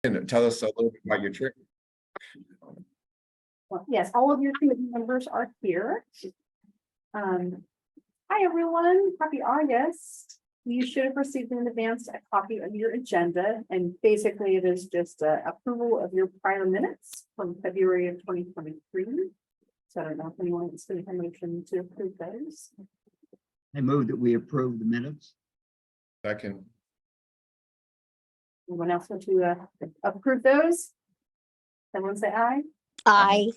And tell us a little bit about your trip. Well, yes, all of your committee members are here. Hi, everyone. Happy August. You should have received in advance a copy of your agenda, and basically it is just approval of your prior minutes from February of 2023. So I don't know if anyone wants to make a motion to approve those. I move that we approve the minutes. Second, Anyone else want to approve those? Everyone say aye. Aye.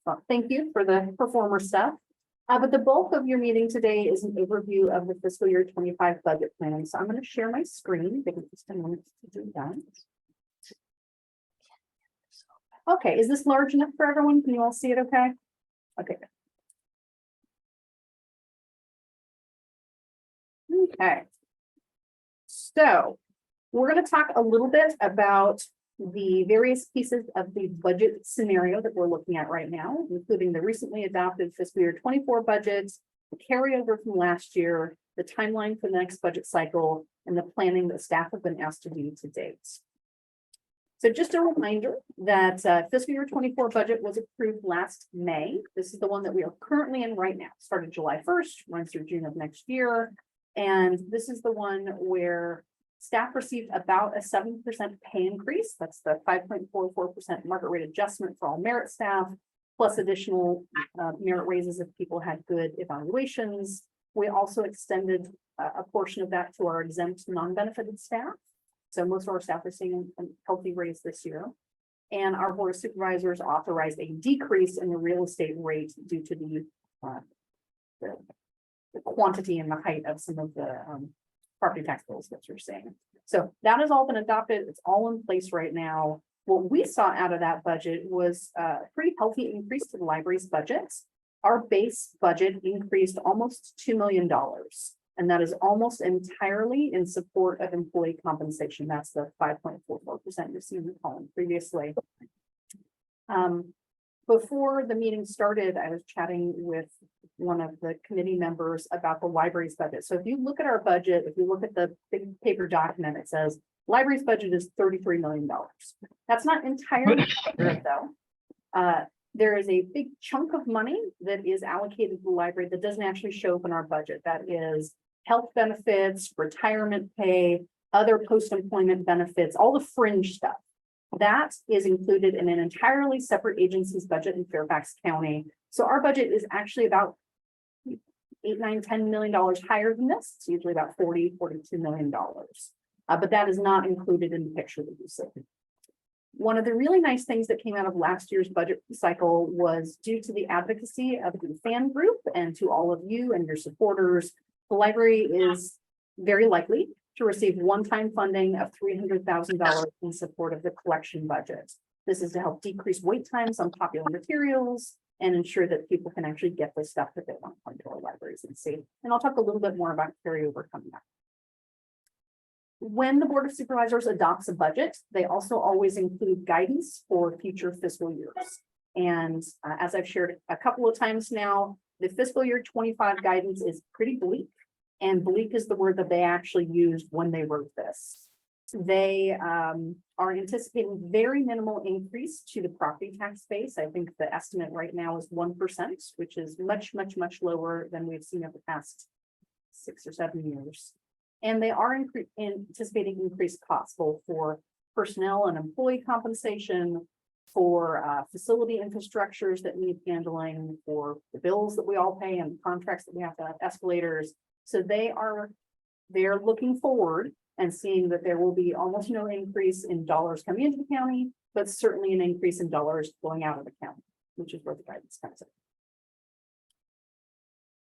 Well, thank you for the performer stuff. But the bulk of your meeting today is an overview of the fiscal year 25 budget plan. So I'm going to share my screen. Give me just a moment to do that. Okay, is this large enough for everyone? Can you all see it okay? Okay. Okay. So we're going to talk a little bit about the various pieces of the budget scenario that we're looking at right now, including the recently adopted fiscal year 24 budgets, the carryover from last year, the timeline for the next budget cycle, and the planning that staff have been asked to do to date. So just a reminder that fiscal year 24 budget was approved last May. This is the one that we are currently in right now. Started July 1st, runs through June of next year. And this is the one where staff received about a 7% pay increase. That's the 5.44% market rate adjustment for all merit staff, plus additional merit raises if people had good evaluations. We also extended a portion of that to our exempt non-benefited staff. So most of our staff are seeing a healthy raise this year. And our board of supervisors authorized a decrease in the real estate rate due to the quantity and the height of some of the property tax bills that you're seeing. So that has all been adopted. It's all in place right now. What we saw out of that budget was a pretty healthy increase to the library's budgets. Our base budget increased almost $2 million. And that is almost entirely in support of employee compensation. That's the 5.44% you've seen the column previously. Before the meeting started, I was chatting with one of the committee members about the library's budget. So if you look at our budget, if you look at the big paper document, it says library's budget is $33 million. That's not entirely accurate though. There is a big chunk of money that is allocated to the library that doesn't actually show up in our budget. That is health benefits, retirement pay, other post-employment benefits, all the fringe stuff. That is included in an entirely separate agency's budget in Fairfax County. So our budget is actually about $8, $9, $10 million higher than this. It's usually about $40, $42 million. But that is not included in the picture that you see. One of the really nice things that came out of last year's budget cycle was due to the advocacy of the fan group and to all of you and your supporters, the library is very likely to receive one-time funding of $300,000 in support of the collection budget. This is to help decrease wait times on popular materials and ensure that people can actually get the stuff that they want to come to our libraries and see. And I'll talk a little bit more about carryover coming up. When the Board of Supervisors adopts a budget, they also always include guidance for future fiscal years. And as I've shared a couple of times now, the fiscal year 25 guidance is pretty bleak. And bleak is the word that they actually used when they wrote this. They are anticipating very minimal increase to the property tax base. I think the estimate right now is 1%, which is much, much, much lower than we've seen over the past 6 or 7 years. And they are anticipating increased costs both for personnel and employee compensation, for facility infrastructures that need handling, for the bills that we all pay and contracts that we have to have escalators. So they're looking forward and seeing that there will be almost no increase in dollars coming into the county, but certainly an increase in dollars going out of the county, which is where the guidance comes in.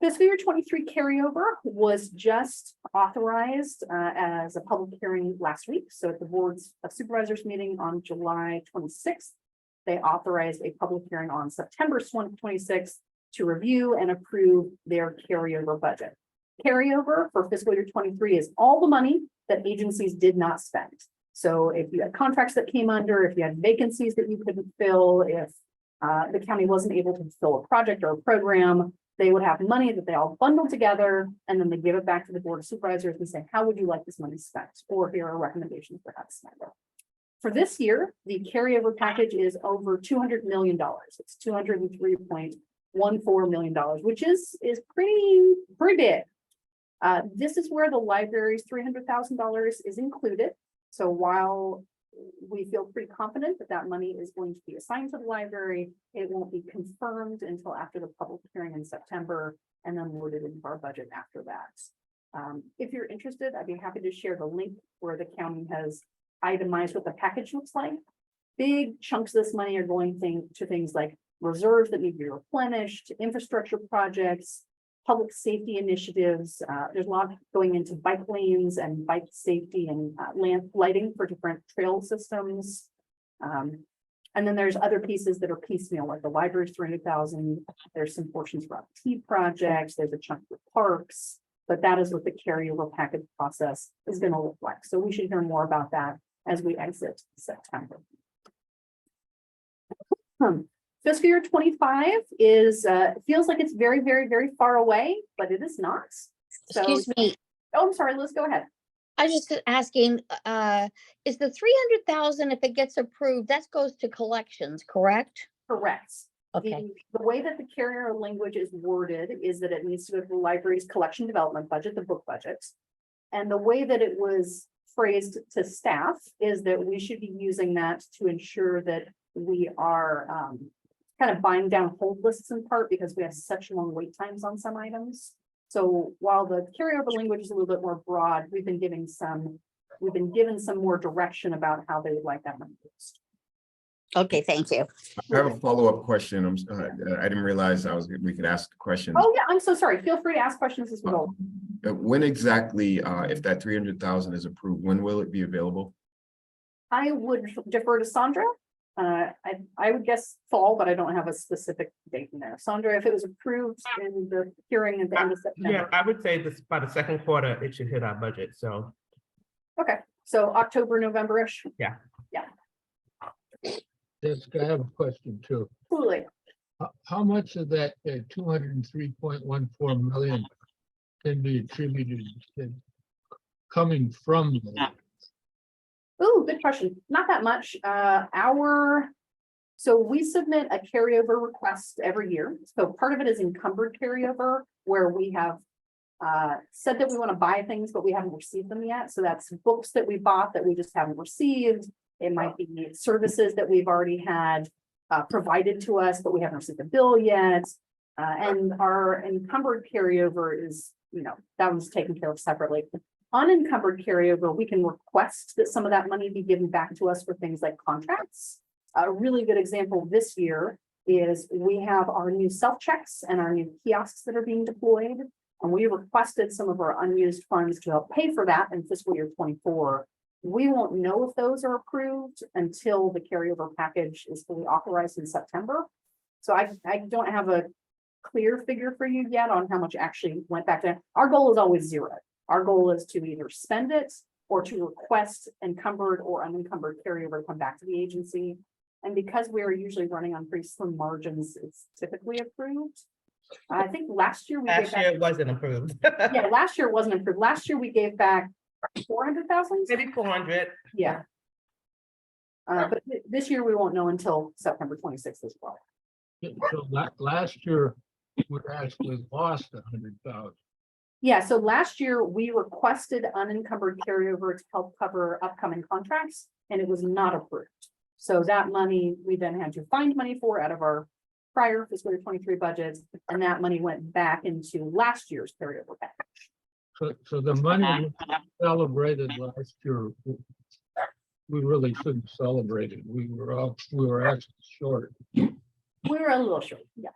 Fiscal year 23 carryover was just authorized as a public hearing last week. So at the Board's of Supervisors meeting on July 26th, they authorized a public hearing on September 26th to review and approve their carryover budget. Carryover for fiscal year 23 is all the money that agencies did not spend. So if you had contracts that came under, if you had vacancies that you couldn't fill, if the county wasn't able to fill a project or a program, they would have money that they all bundle together, and then they give it back to the Board of Supervisors and say, how would you like this money spent? Or here are recommendations for how to spend it. For this year, the carryover package is over $200 million. It's $203.14 million, which is pretty big. This is where the library's $300,000 is included. So while we feel pretty confident that that money is going to be assigned to the library, it won't be confirmed until after the public hearing in September and then loaded into our budget after that. If you're interested, I'd be happy to share the link where the county has itemized what the package looks like. Big chunks of this money are going to things like reserves that need to be replenished, infrastructure projects, public safety initiatives. There's a lot going into bike lanes and bike safety and lamp lighting for different trail systems. And then there's other pieces that are piecemeal, like the library's $300,000. There's some portions for IT projects. There's a chunk for parks, but that is what the carryover package process is going to look like. So we should hear more about that as we exit September. Fiscal year 25 is feels like it's very, very, very far away, but it is not. So, Excuse me, oh, I'm sorry, Liz, go ahead. I was just asking, is the 300,000, if it gets approved, that goes to collections, correct? Correct. Okay, The way that the carrier language is worded is that it needs to go to the library's collection development budget, the book budget. And the way that it was phrased to staff is that we should be using that to ensure that we are kind of buying down hold lists in part because we have such long wait times on some items. So while the carryover language is a little bit more broad, we've been given some more direction about how they would like that money used. okay, thank you. I have a follow-up question. I didn't realize we could ask questions. Oh, yeah, I'm so sorry. Feel free to ask questions as we go. When exactly, if that 300,000 is approved, when will it be available? I would defer to Sandra. I would guess fall, but I don't have a specific date in there. Sandra, if it was approved in the hearing at the end of Yeah, September. I would say this by the second quarter, it should hit our budget, so. Okay, so October, November-ish. Jessica, I have a question too. Truly. How much of that 203.14 million can be attributed to coming from the Ooh, good question. Not that much. So we submit a carryover request every year. So part of it is encumbered carryover where we have said that we want to buy things, but we haven't received them yet. So that's books that we bought that we just haven't received. It might be services that we've already had provided to us, but we haven't received the bill yet. And our encumbered carryover is, that one's taken care of separately. Unencumbered carryover, we can request that some of that money be given back to us for things like contracts. A really good example this year is we have our new self-checks and our new kiosks that are being deployed. And we requested some of our unused funds to help pay for that in fiscal year 24. We won't know if those are approved until the carryover package is fully authorized in September. So I don't have a clear figure for you yet on how much actually went back to. Our goal is always zero. Our goal is to either spend it or to request encumbered or unencumbered carryover to come back to the agency. And because we are usually running on pretty slim margins, it's typically approved. I think last year we gave Last year back, it wasn't approved. yeah, last year it wasn't approved. Last year we gave back 400,000. Maybe 400. Yeah. But this year we won't know until September 26th as well. so last year we actually lost 100,000. Yeah, so last year we requested unencumbered carryover to help cover upcoming contracts and it was not approved. So that money, we then had to find money for out of our prior fiscal year 23 budgets, and that money went back into last year's carryover package. So the money we celebrated last year, we really shouldn't celebrate it. We were actually short. We were a little short, yeah.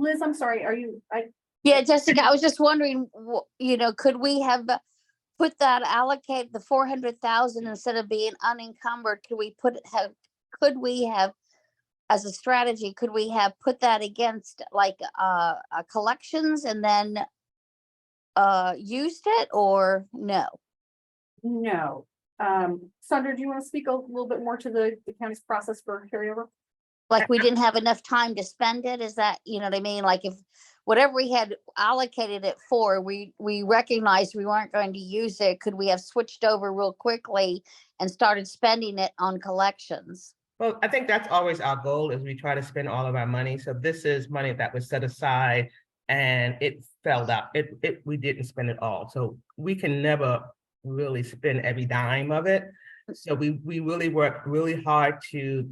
Liz, I'm sorry, Yeah, Jessica, I was just wondering, could we have put that allocate the 400,000 instead of being unencumbered? Could we have, as a strategy, could we have put that against like collections and then used it or no? No. Sandra, do you want to speak a little bit more to the county's process for carryover? Like we didn't have enough time to spend it? Is that, you know what I mean? Like if whatever we had allocated it for, we recognized we weren't going to use it. Could we have switched over real quickly and started spending it on collections? Well, I think that's always our goal, is we try to spend all of our money. So this is money that was set aside and it fell out. We didn't spend it all. So we can never really spend every dime of it. So we really worked really hard to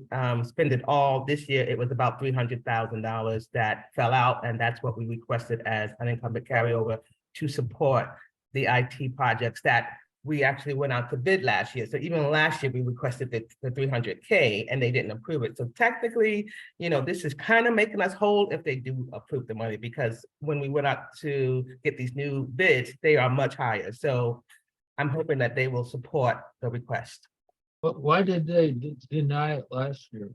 spend it all. This year, it was about $300,000 that fell out, and that's what we requested as unencumbered carryover to support the IT projects that we actually went out to bid last year. So even last year, we requested the 300K and they didn't approve it. So technically, you know, this is kind of making us whole if they do approve the money, because when we went out to get these new bids, they are much higher. So I'm hoping that they will support the request. But why did they deny it last year?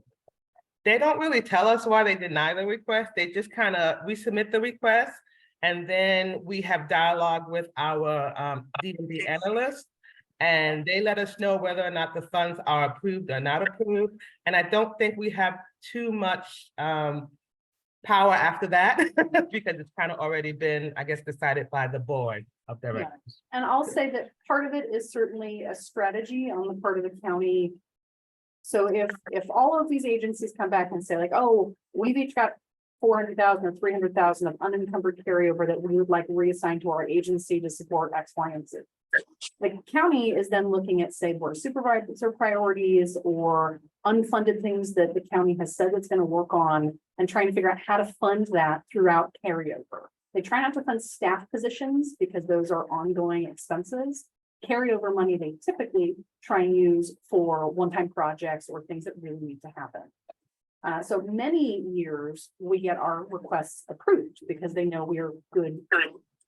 They don't really tell us why they deny the request. They just kind of, we submit the request and then we have dialogue with our DMV analyst, and they let us know whether or not the funds are approved or not approved. And I don't think we have too much power after that because it's kind of already been, I guess, decided by the board of directors. And I'll say that part of it is certainly a strategy on the part of the county. So if all of these agencies come back and say like, oh, we've each got 400,000 or 300,000 of unencumbered carryover that we would like reassigned to our agency to support X, Y, and Z. The county is then looking at, say, board of supervisor priorities or unfunded things that the county has said it's going to work on, and trying to figure out how to fund that throughout carryover. They try not to fund staff positions because those are ongoing expenses. Carryover money they typically try and use for one-time projects or things that really need to happen. So many years we get our requests approved because they know we are good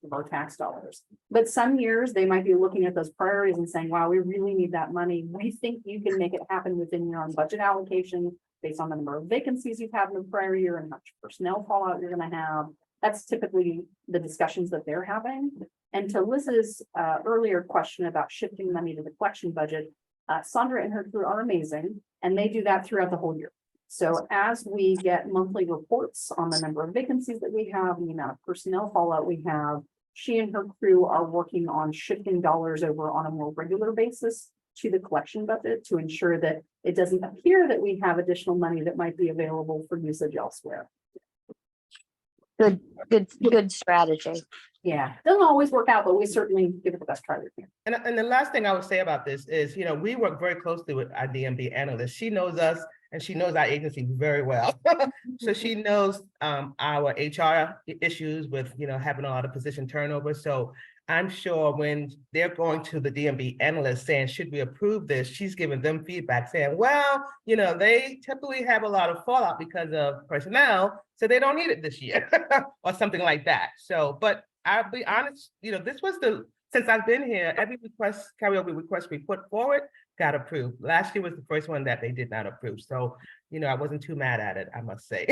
of our tax dollars. But some years they might be looking at those priorities and saying, wow, we really need that money. We think you can make it happen within your own budget allocation based on the number of vacancies you've had in the prior year and how much personnel fallout you're going to have. That's typically the discussions that they're having. And to Liz's earlier question about shifting money to the collection budget, Sandra and her crew are amazing, and they do that throughout the whole year. So as we get monthly reports on the number of vacancies that we have, the amount of personnel fallout we have, she and her crew are working on shifting dollars over on a more regular basis to the collection budget to ensure that it doesn't appear that we have additional money that might be available for usage elsewhere. Good strategy. Yeah, doesn't always work out, but we certainly give it the best try we can. And the last thing I would say about this is, you know, we work very closely with our DMV analyst. She knows us and she knows our agency very well. So she knows our HR issues with, you know, having a lot of position turnover. So I'm sure when they're going to the DMV analyst saying, should we approve this? She's giving them feedback saying, well, you know, they typically have a lot of fallout because of personnel, so they don't need it this year or something like that. So, but I'll be honest, you know, this was since I've been here, every carryover request we put forward got approved. Last year was the first one that they did not approve. So, you know, I wasn't too mad at it, I must say.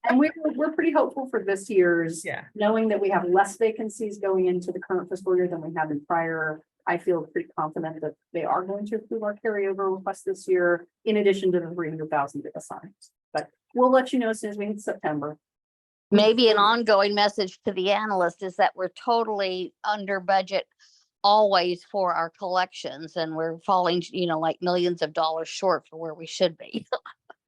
And we're pretty hopeful for this year's, Yeah. knowing that we have less vacancies going into the current fiscal year than we had in prior. I feel pretty confident that they are going to approve our carryover request this year, in addition to the 300,000 assigned. But we'll let you know as soon as we hit September. Maybe an ongoing message to the analyst is that we're totally under budget always for our collections, and we're falling, you know, like millions of dollars short for where we should be.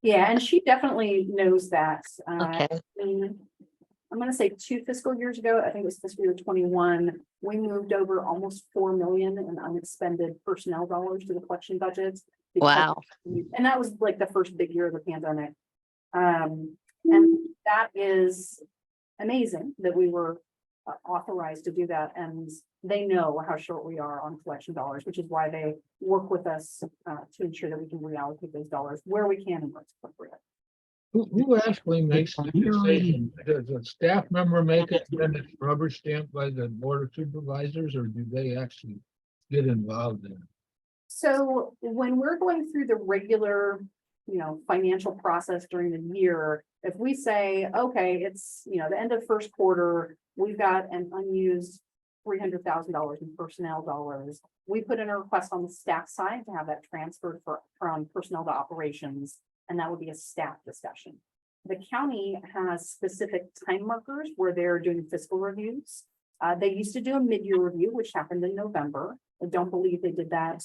Yeah, and she definitely knows that. Okay. I'm going to say 2 fiscal years ago, I think it was fiscal year 21, we moved over almost 4 million in unexpended personnel dollars to the collection budgets. Wow. And that was like the first big year of the pandemic. And that is amazing that we were authorized to do that. And they know how short we are on collection dollars, which is why they work with us to ensure that we can reallocate those dollars where we can and where it's appropriate. Who actually makes the decision? Does a staff member make it, then it's rubber stamped by the board of supervisors, or do they actually get involved in it? So when we're going through the regular, you know, financial process during the year, if we say, okay, it's, you know, the end of first quarter, we've got an unused $300,000 in personnel dollars, we put in a request on the staff side to have that transferred from personnel to operations, and that would be a staff discussion. the county has specific time markers where they're doing fiscal reviews. They used to do a mid-year review, which happened in November. I don't believe they did that.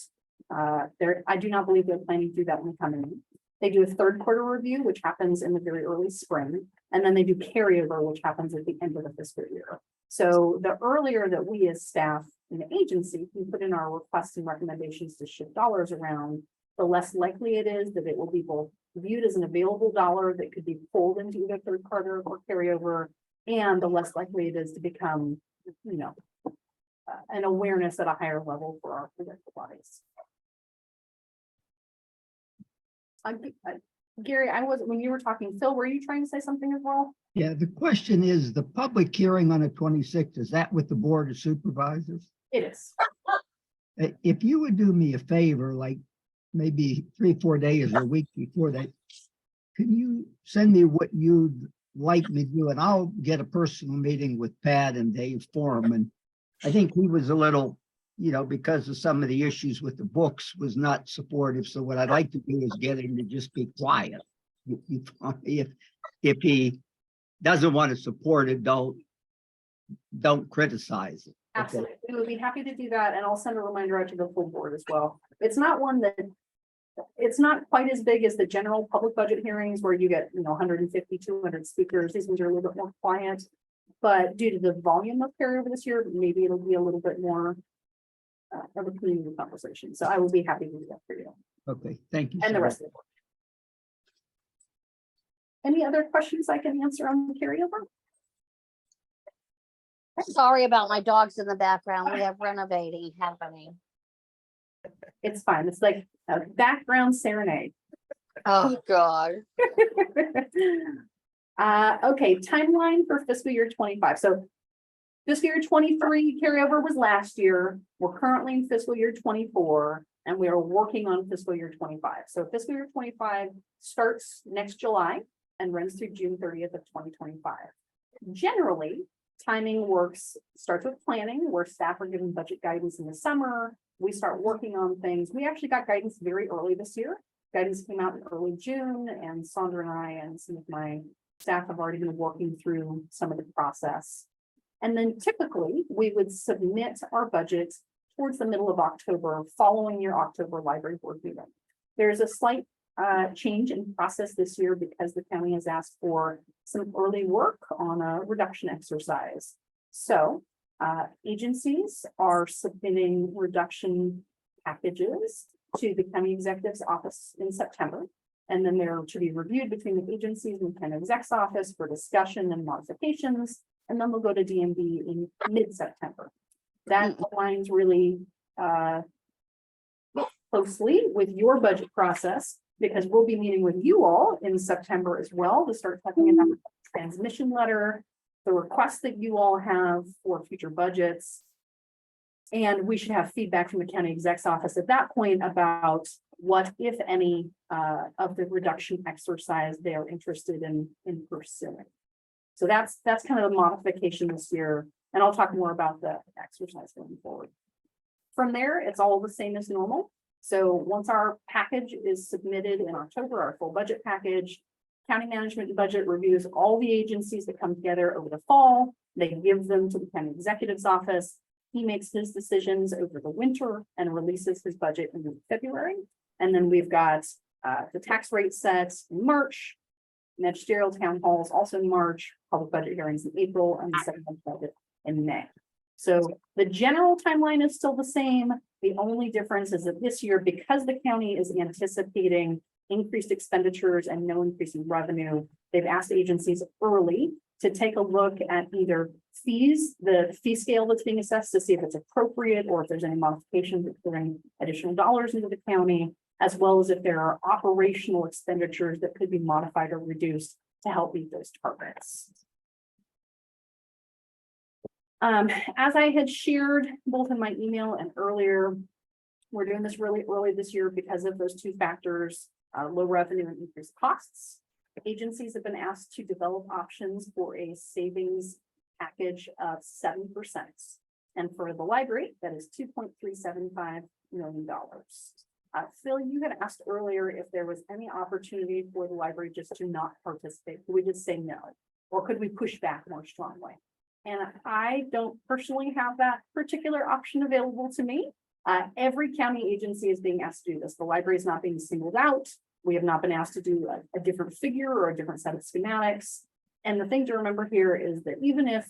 I do not believe they're planning to do that in the coming year. They do a third quarter review, which happens in the very early spring, and then they do carryover, which happens at the end of the fiscal year. So the earlier that we as staff in the agency can put in our requests and recommendations to shift dollars around, the less likely it is that it will be both viewed as an available dollar that could be pulled into either third quarter or carryover, and the less likely it is to become, an awareness at a higher level for our political bodies. Gary, when you were talking, Phil, were you trying to say something as well? Yeah, the question is, the public hearing on the 26th, is that with the Board of Supervisors? It is. If you would do me a favor, like maybe 3-4 days or a week before that, can you send me what you'd like me to do? And I'll get a personal meeting with Pat and Dave Foreman. I think he was a little, because of some of the issues with the books, was not supportive. So what I'd like to do is get him to just be quiet. If he doesn't want to support it, don't criticize it. Okay. Absolutely. We would be happy to do that. And I'll send a reminder out to the full board as well. It's not not quite as big as the general public budget hearings where you get, 150, 200 speakers. These ones are a little bit more quiet. But due to the volume of carryover this year, maybe it'll be a little bit more of a community conversation. So I will be happy to do that for you Okay, thank you. and the sir. rest of the board. Any other questions I can answer on the carryover? Sorry about my dogs in the background. We have renovating happening. It's fine. It's like a background serenade. Oh, God. Okay, timeline for fiscal year 25. So fiscal year 23 carryover was last year. We're currently in fiscal year 24, and we are working on fiscal year 25. So fiscal year 25 starts next July and runs through June 30th of 2025. Generally, timing starts with planning, where staff are given budget guidance in the summer. We start working on things. We actually got guidance very early this year. Guidance came out in early June, and Sandra and I and some of my staff have already been working through some of the process. And then typically we would submit our budget towards the middle of October, following your October library board meeting. There's a slight change in process this year because the county has asked for some early work on a reduction exercise. So agencies are submitting reduction packages to the county executive's office in September. And then they're to be reviewed between the agencies and the county exec's office for discussion and modifications. And then we'll go to DMV in mid-September. That aligns really closely with your budget process, because we'll be meeting with you all in September as well to start talking about the transmission letter, the requests that you all have for future budgets. And we should have feedback from the county exec's office at that point about what, if any, of the reduction exercise they are interested in pursuing. So that's kind of a modification this year. And I'll talk more about the exercise going forward. From there, it's all the same as normal. So once our package is submitted in October, our full budget package, county management budget reviews all the agencies that come together over the fall. They give them to the county executive's office. He makes his decisions over the winter and releases his budget in February. And then we've got the tax rate sets in March, magisterial town halls also in March, public budget hearings in April, and the second budget in May. So the general timeline is still the same. The only difference is that this year, because the county is anticipating increased expenditures and no increasing revenue, they've asked agencies early to take a look at either fees, the fee scale that's being assessed, to see if it's appropriate or if there's any modifications that bring additional dollars into the county, as well as if there are operational expenditures that could be modified or reduced to help meet those targets. As I had shared both in my email and earlier, we're doing this really early this year because of those two factors, low revenue and increased costs. Agencies have been asked to develop options for a savings package of 7%. And for the library, that is $2.375 million. Phil, you had asked earlier if there was any opportunity for the library just to not participate. Could we just say no? Or could we push back more strongly? And I don't personally have that particular option available to me. Every county agency is being asked to do this. The library is not being singled out. We have not been asked to do a different figure or a different set of schematics. And the thing to remember here is that even if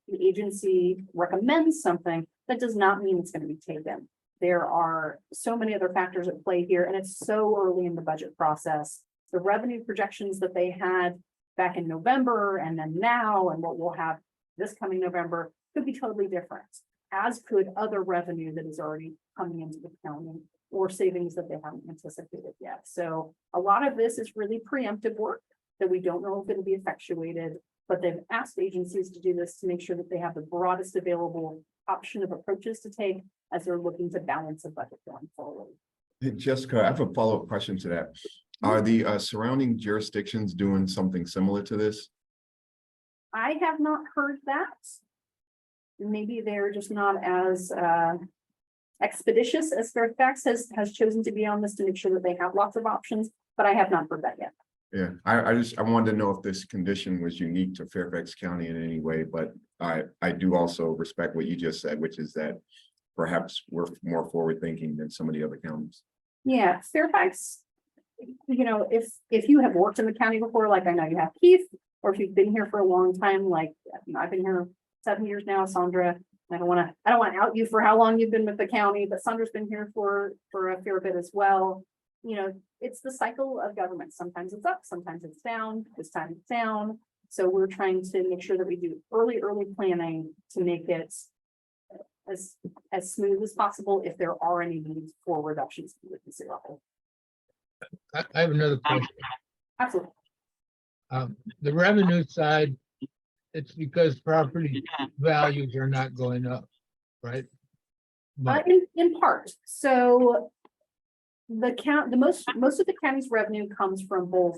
the agency recommends something, that does not mean it's going to be taken. There are so many other factors at play here, and it's so early in the budget process. The revenue projections that they had back in November and then now, and what we'll have this coming November could be totally different, as could other revenue that is already coming into the county or savings that they haven't anticipated yet. So a lot of this is really preemptive work that we don't know if it'll be effectuated, but they've asked agencies to do this to make sure that they have the broadest available option of approaches to take as they're looking to balance a budget going forward. Hey, Jessica, I have a follow-up question to that. Are the surrounding jurisdictions doing something similar to this? I have not heard that. Maybe they're just not as expeditious as Fairfax has chosen to be on this to make sure that they have lots of options, but I have not heard that yet. Yeah, I wanted to know if this condition was unique to Fairfax County in any way, but I do also respect what you just said, which is that perhaps we're more forward thinking than some of the other counties. Yeah, Fairfax, you know, if you have worked in the county before, like I know you have, Keith, or if you've been here for a long time, like I've been here 7 years now, Sandra. I don't want to out you for how long you've been with the county, but Sandra's been here for a fair bit as well. You know, it's the cycle of government. Sometimes it's up, sometimes it's down. This time it's down. So we're trying to make sure that we do early planning to make it as smooth as possible if there are any needs for reductions to the vacancy level. I have another question. Absolutely. The revenue side, it's because property values are not going up, right? But In part, so most of the county's revenue comes from both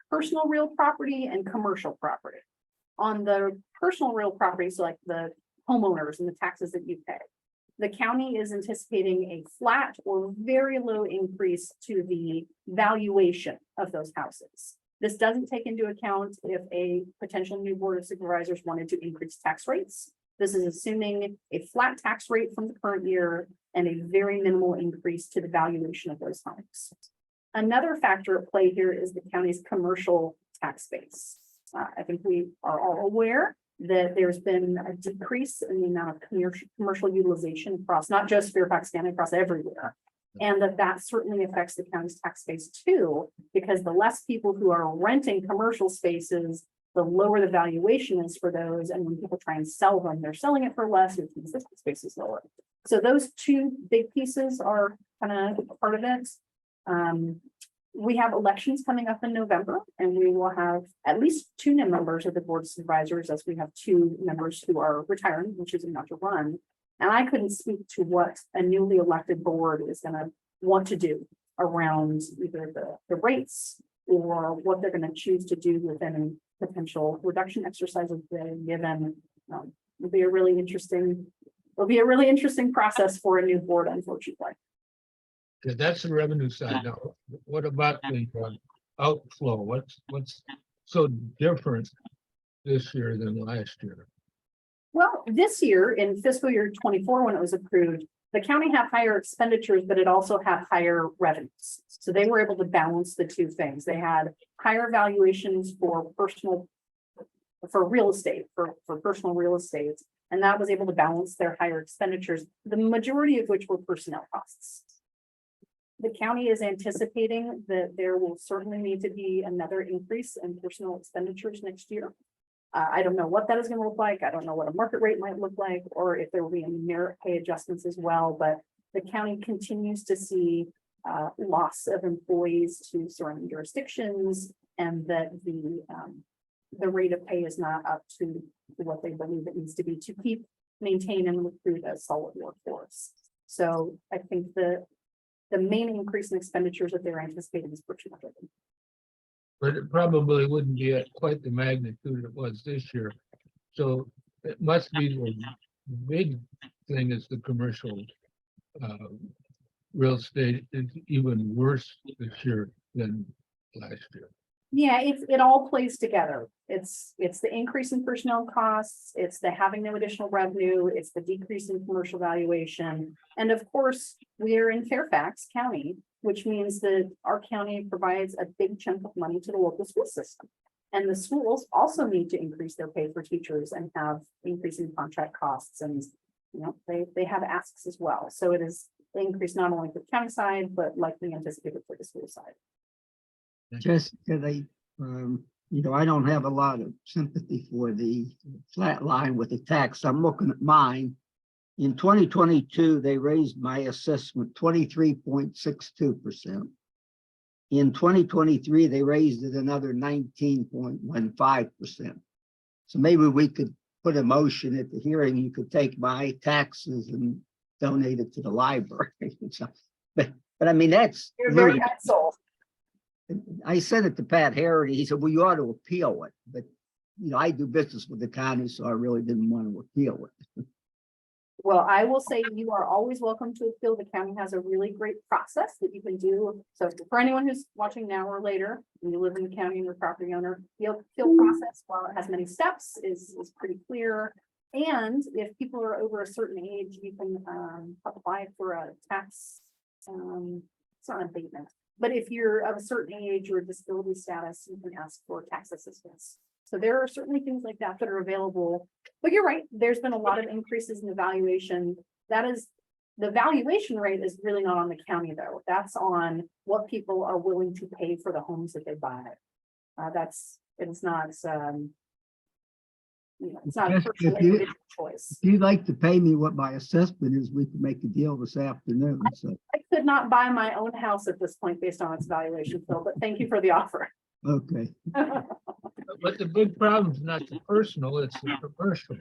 personal real property and commercial property. On the personal real property, so like the homeowners and the taxes that you pay, the county is anticipating a flat or very low increase to the valuation of those houses. This doesn't take into account if a potential new board of supervisors wanted to increase tax rates. This is assuming a flat tax rate from the current year and a very minimal increase to the valuation of those homes. Another factor at play here is the county's commercial tax base. I think we are all aware that there's been a decrease in the amount of commercial utilization across not just Fairfax County, across everywhere. And that certainly affects the county's tax base too, because the less people who are renting commercial spaces, the lower the valuation is for those. And when people try and sell them, they're selling it for less, which means the space is lower. So those two big pieces are kind of part of it. We have elections coming up in November, and we will have at least 2 new members of the board of supervisors, as we have 2 members who are retiring and choosing not to run. And I couldn't speak to what a newly elected board is going to want to do around either the rates or what they're going to choose to do with any potential reduction exercises they're given. It'll be a really interesting process for a new board, unfortunately. that's the revenue side. Now, what about the outflow? What's so different this year than last year? Well, this year in fiscal year 24, when it was approved, the county had higher expenditures, but it also had higher revenues. So they were able to balance the two things. They had higher valuations for real estate, for personal real estate, and that was able to balance their higher expenditures, the majority of which were personnel costs. The county is anticipating that there will certainly need to be another increase in personal expenditures next year. I don't know what that is going to look like. I don't know what a market rate might look like, or if there will be any merit pay adjustments as well. But the county continues to see loss of employees to surrounding jurisdictions, and that the rate of pay is not up to what they believe it needs to be to keep, maintain, and recruit a solid workforce. So I think the main increase in expenditures that they're anticipating is personnel driven. But it probably wouldn't be at quite the magnitude it was this year. So it must be the big thing is the commercial real estate is even worse this year than last year. Yeah, it all plays together. It's the increase in personnel costs, it's the having no additional revenue, it's the decrease in commercial valuation. And of course, we're in Fairfax County, which means that our county provides a big chunk of money to the local school system. And the schools also need to increase their pay for teachers and have increasing contract costs, and they have asks as well. So it is the increase not only for the county side, but likely anticipated for the school side. Jessica, I don't have a lot of sympathy for the flat line with the tax. I'm looking at mine. In 2022, they raised my assessment 23.62%. In 2023, they raised it another 19.15%. So maybe we could put a motion at the hearing, you could take my taxes and donate it to the library. So, but I mean, that's You're very really, kind soul. I said it to Pat Harity. He said, well, you ought to appeal it. But, I do business with the county, so I really didn't want to appeal it. Well, I will say you are always welcome to appeal. The county has a really great process that you can do. So for anyone who's watching now or later, and you live in the county and you're a property owner, the appeal process, while it has many steps, is pretty clear. And if people are over a certain age, you can apply for a tax, it's not an abatement, but if you're of a certain age or disability status, you can ask for tax assistance. So there are certainly things like that that are available, but you're right, there's been a lot of increases in the valuation. The valuation rate is really not on the county though. That's on what people are willing to pay for the homes that they buy. It's not, it's not a Yes, personal if you- individual choice. If you'd like to pay me what my assessment is, we can make a deal this afternoon. So, I could not buy my own house at this point based on its valuation, Phil, but thank you for the offer. okay. But the big problem is not the personal, it's the commercial.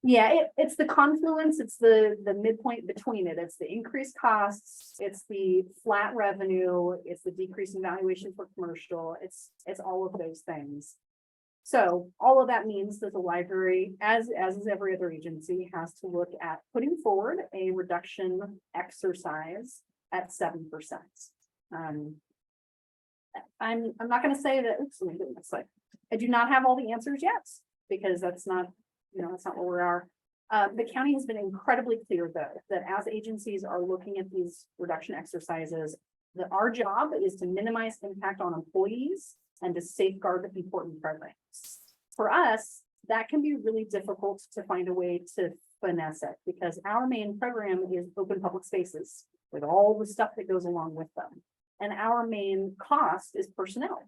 Yeah, it's the confluence, it's the midpoint between it. It's the increased costs, it's the flat revenue, it's the decrease in valuation for commercial, it's all of those things. So all of that means that the library, as is every other agency, has to look at putting forward a reduction exercise at 7%. I'm not gonna say that, oops, let me do this, like, I do not have all the answers yet, because that's not, that's not where we are. The county has been incredibly clear though, that as agencies are looking at these reduction exercises, that our job is to minimize impact on employees and to safeguard important programs. For us, that can be really difficult to find a way to finesse it, because our main program is open public spaces with all the stuff that goes along with them. And our main cost is personnel.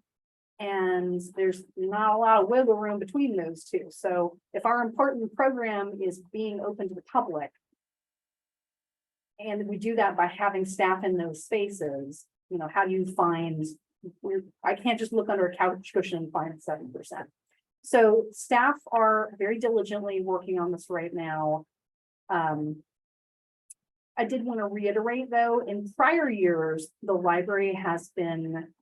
And there's not a lot of wiggle room between those two. So if our important program is being open to the public, and we do that by having staff in those spaces, how do you find, I can't just look under a couch cushion and find 7%. So staff are very diligently working on this right now. I did want to reiterate though, in prior years, the library has been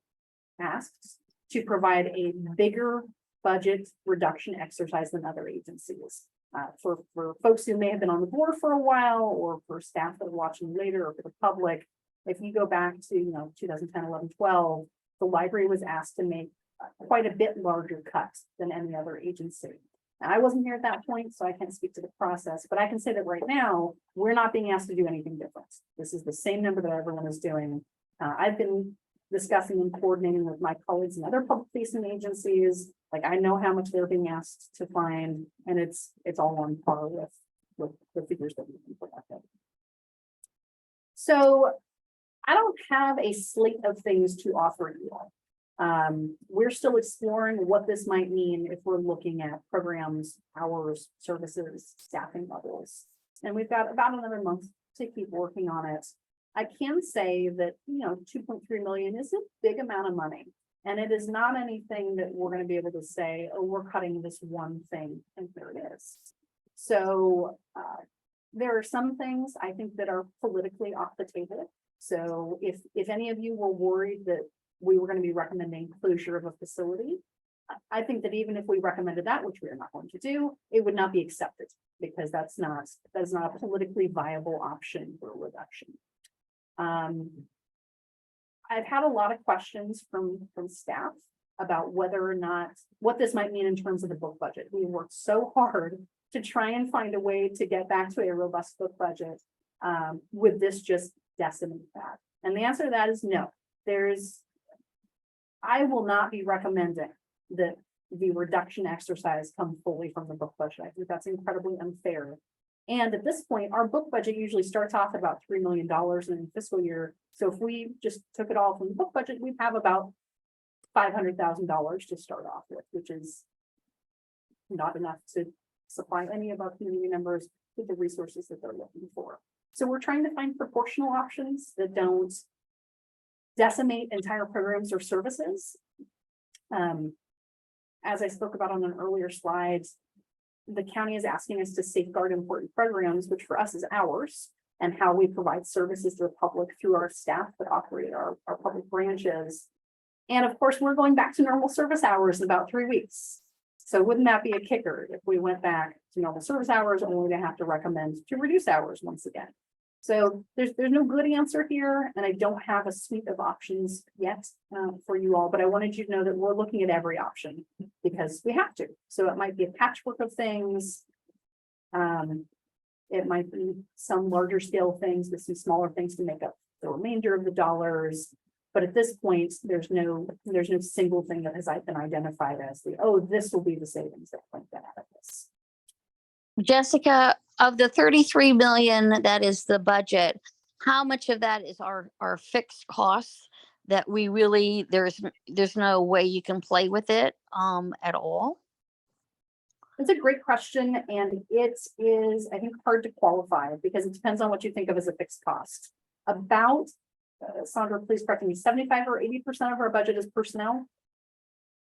asked to provide a bigger budget reduction exercise than other agencies. For folks who may have been on the board for a while, or for staff that are watching later, or for the public, if you go back to 2010, 11, 12, the library was asked to make quite a bit larger cuts than any other agency. Now, I wasn't here at that point, so I can't speak to the process, but I can say that right now, we're not being asked to do anything different. This is the same number that everyone is doing. I've been discussing and coordinating with my colleagues in other public facing agencies. Like, I know how much they're being asked to find, and it's all on par with the figures that we can put out there. So I don't have a slate of things to offer you all. We're still exploring what this might mean if we're looking at programs, hours, services, staffing levels. And we've got about another month to keep working on it. I can say that, 2.3 million is a big amount of money. And it is not anything that we're going to be able to say, oh, we're cutting this one thing and there it is. So there are some things I think that are politically off the table. So if any of you were worried that we were going to be recommending closure of a facility, I think that even if we recommended that, which we are not going to do, it would not be accepted, because that's not a politically viable option for a reduction. I've had a lot of questions from staff about whether or not, what this might mean in terms of the book budget. We worked so hard to try and find a way to get back to a robust book budget. Would this just decimate that? And the answer to that is no. I will not be recommending that the reduction exercise come fully from the book budget. I think that's incredibly unfair. And at this point, our book budget usually starts off at about $3 million in a fiscal year. So if we just took it all from the book budget, we'd have about $500,000 to start off with, which is not enough to supply any of our community members with the resources that they're looking for. So we're trying to find proportional options that don't decimate entire programs or services. As I spoke about on an earlier slide, the county is asking us to safeguard important programs, which for us is ours, and how we provide services to the public through our staff that operate our public branches. And of course, we're going back to normal service hours in about 3 weeks. So wouldn't that be a kicker if we went back to normal service hours, only to have to recommend to reduce hours once again? So there's no good answer here, and I don't have a suite of options yet for you all, but I wanted you to know that we're looking at every option because we have to. So it might be a patchwork of things. It might be some larger scale things with some smaller things to make up the remainder of the dollars. But at this point, there's no single thing that has been identified as this will be the savings that point that out of this. Jessica, of the 33 million, that is the budget, how much of that is our fixed costs that we really, there's no way you can play with it at all? It's a great question, and it is, I think, hard to qualify because it depends on what you think of as a fixed cost. About, Sandra, please correct me, 75 or 80% of our budget is personnel.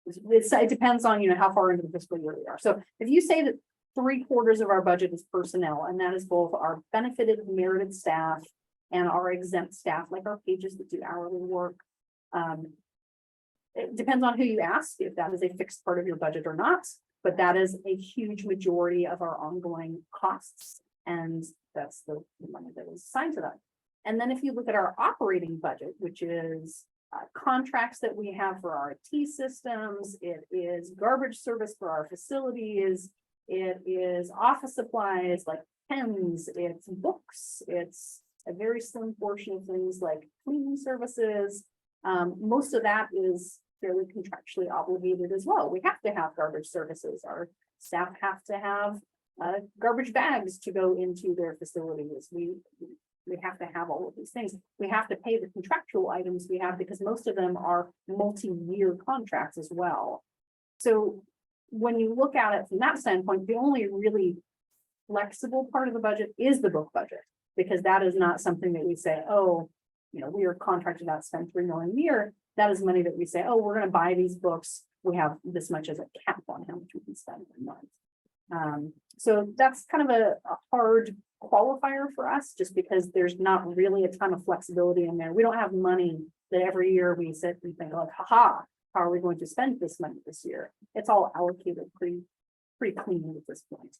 It depends on, how far into the fiscal year we are. So if you say that 3/4 of our budget is personnel, and that is both our benefited merited staff and our exempt staff, like our pages that do hourly work. It depends on who you ask, if that is a fixed part of your budget or not, but that is a huge majority of our ongoing costs. And that's the money that is assigned to that. And then if you look at our operating budget, which is contracts that we have for our IT systems, it is garbage service for our facilities, it is office supplies like pens, it's books, it's a very slim portion of things like cleaning services. Most of that is fairly contractually obligated as well. We have to have garbage services. Our staff have to have garbage bags to go into their facilities. We have to have all of these things. We have to pay the contractual items we have because most of them are multi-year contracts as well. So when you look at it from that standpoint, the only really flexible part of the budget is the book budget, because that is not something that we say, we are contracted out to spend $3 million a year. That is money that we say, we're going to buy these books. We have this much as a cap on how much we can spend per month. So that's kind of a hard qualifier for us, just because there's not really a ton of flexibility in there. We don't have money that every year we sit and think like, how are we going to spend this money this year? It's all allocated pretty cleanly at this point.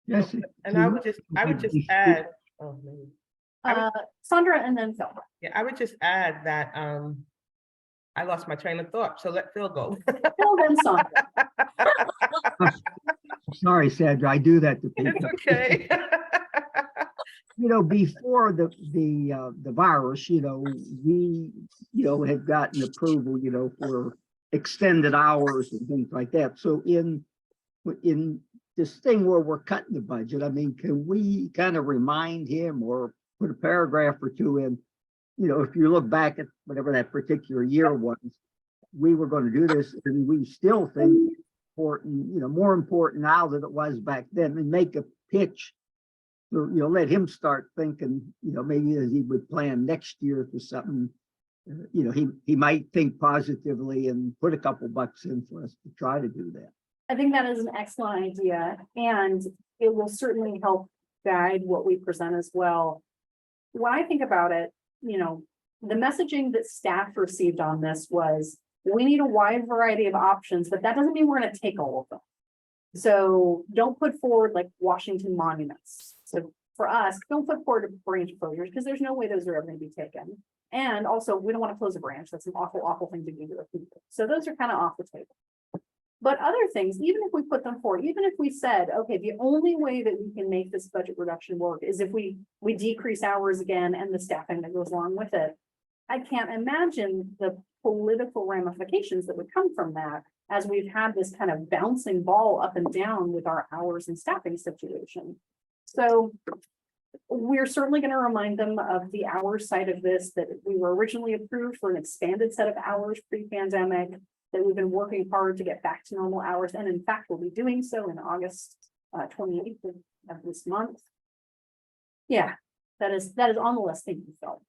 Yes. And I would just add, Sandra and then Phil. yeah, I would just add that I lost my train of thought, so let Phil go. Phil then Sandra. Sorry, Sandra, I do that to It's people. okay. Before the virus, we, had gotten approval, for extended hours and things like that. So in this thing where we're cutting the budget, can we kind of remind him or put a paragraph or two in, if you look back at whatever that particular year was, we were going to do this, and we still think it's important, more important now than it was back then, and make a pitch. So, let him start thinking, maybe as he would plan next year for something, he might think positively and put a couple bucks in for us to try to do that. I think that is an excellent idea, and it will certainly help guide what we present as well. When I think about it, the messaging that staff received on this was, we need a wide variety of options, but that doesn't mean we're going to take all of them. So don't put forward like Washington monuments. So for us, don't put forward branch closures because there's no way those are ever gonna be taken. And also, we don't want to close a branch. That's an awful, awful thing to do to a people. So those are kind of off the table. But other things, even if we put them forward, even if we said, okay, the only way that we can make this budget reduction work is if we decrease hours again and the staffing that goes along with it. I can't imagine the political ramifications that would come from that as we've had this kind of bouncing ball up and down with our hours and staffing situation. So we're certainly going to remind them of the hours side of this, that we were originally approved for an expanded set of hours pre-pandemic, that we've been working hard to get back to normal hours. And in fact, we'll be doing so in August 28th of this month. Yeah, that is on the list. Thank you, Phil.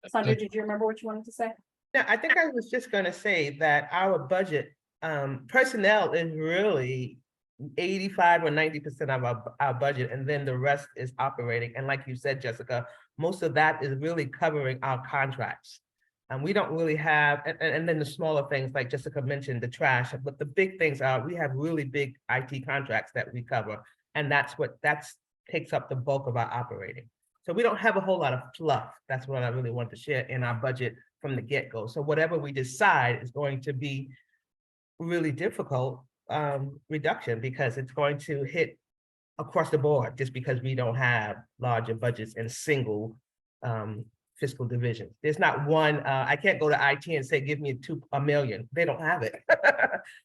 Sandra, did you remember what you wanted to say? Yeah, I think I was just gonna say that our budget, personnel is really 85 or 90% of our budget, and then the rest is operating. And like you said, Jessica, most of that is really covering our contracts. And we don't really have, and then the smaller things, like Jessica mentioned, the trash, but the big things are, we have really big IT contracts that we cover. And that's takes up the bulk of our operating. So we don't have a whole lot of fluff. That's what I really want to share in our budget from the get-go. So whatever we decide is going to be really difficult reduction, because it's going to hit across the board, just because we don't have larger budgets in single fiscal divisions. There's not one, I can't go to IT and say, give me $1 million. They don't have it.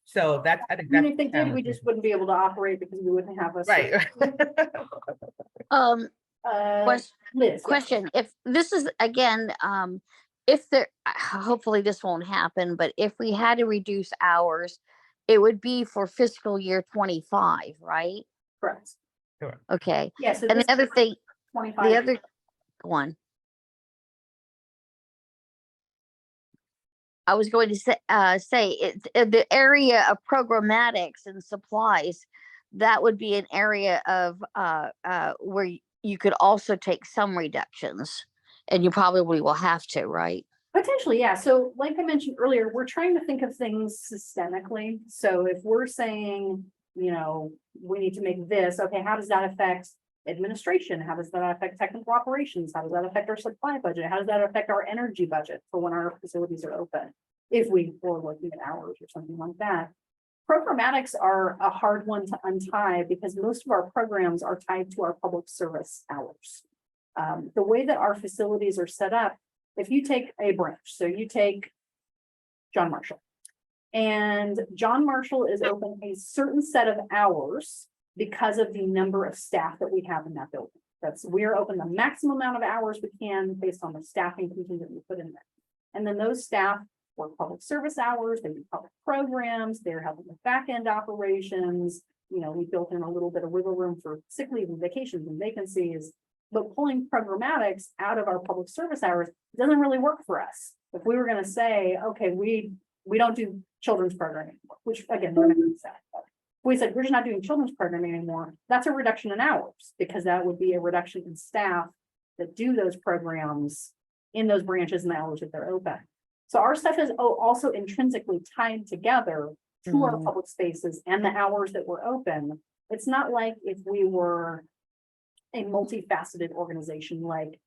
So that's, I think I mean, that's. if they did, we just wouldn't be able to operate because we wouldn't have a. Right. Question, Liz, yeah. question, if this is, again, if there, hopefully this won't happen, but if we had to reduce hours, it would be for fiscal year 25, right? Correct. Okay, Yeah, so and this the other thing, 25. the other one. I was going to say it's the area of programmatics and supplies. That would be an area of where you could also take some reductions, and you probably will have to, right? Potentially, yeah. So like I mentioned earlier, we're trying to think of things systemically. So if we're saying, you know, we need to make this, okay, how does that affect administration? How does that affect technical operations? How does that affect our supply budget? How does that affect our energy budget for when our facilities are open? If we were looking at hours or something like that. Programmatics are a hard one to untie because most of our programs are tied to our public service hours. The way that our facilities are set up, if you take a branch, so you take John Marshall, and John Marshall is open a certain set of hours because of the number of staff that we have in that building. We're open the maximum amount of hours we can based on the staffing contingent we put in there. And then those staff work public service hours, they do public programs, they're helping with back-end operations. You know, we built in a little bit of wiggle room for sick leave and vacations and vacancies, but pulling programmatics out of our public service hours doesn't really work for us. If we were going to say, okay, we don't do children's programming anymore, which again, we're not going to say. We said, we're just not doing children's programming anymore. That's a reduction in hours, because that would be a reduction in staff that do those programs in those branches and the hours that they're open. So our stuff is also intrinsically tied together to our public spaces and the hours that we're open. It's not like if we were a multifaceted organization like